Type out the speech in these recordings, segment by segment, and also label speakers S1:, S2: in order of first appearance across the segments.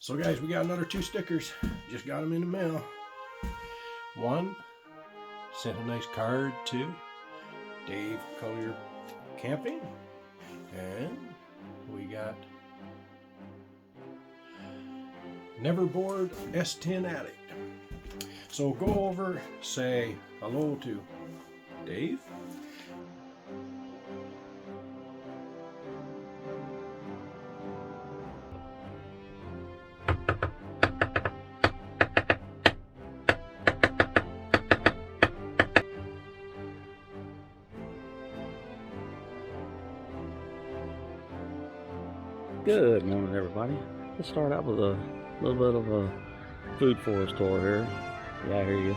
S1: So guys, we got another 2 stickers. Just got them in the mail. One sent a nice card to Dave Collier Camping. And we got Neverboard S10 Addict. So go over, say hello to Dave.
S2: Good morning, everybody. Let's start out with a little bit of a food for us tour here. Yeah, I hear you.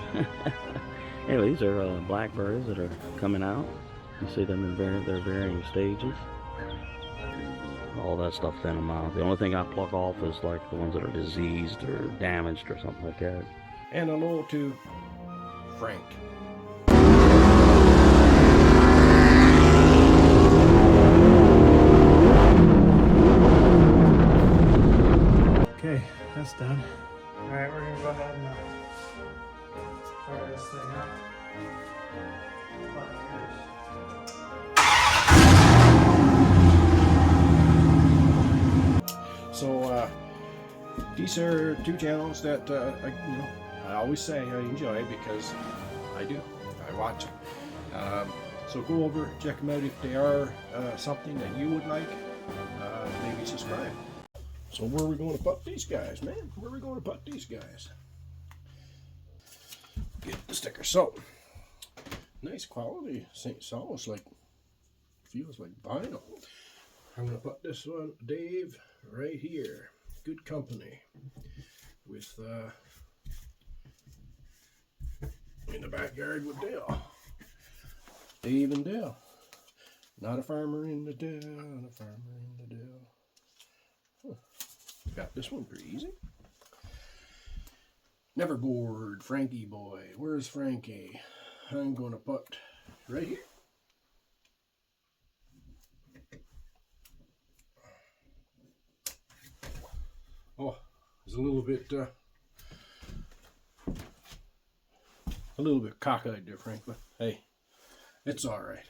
S2: Anyway, these are blackberries that are coming out. You see them in their varying stages. All that stuff in them out. The only thing I pluck off is like the ones that are diseased or damaged or something like that.
S1: And hello to Frank.
S3: Okay, that's done. Alright, we're gonna go ahead and fire this thing up.
S1: So these are 2 channels that I always say I enjoy because I do. I watch them. So go over, check them out if they are something that you would like. Maybe subscribe. So where are we going to put these guys, man? Where are we going to put these guys? Get the sticker. So nice quality. It's almost like, feels like vinyl. I'm going to put this one, Dave, right here. Good company with in the backyard with Dale. Dave and Dale. Not a farmer in the Dale, not a farmer in the Dale. Huh. Got this one pretty easy. Neverboard, Frankie boy. Where's Frankie? I'm going to put right here. Oh, it's a little bit cockeyed there, Frank, but hey, it's all right.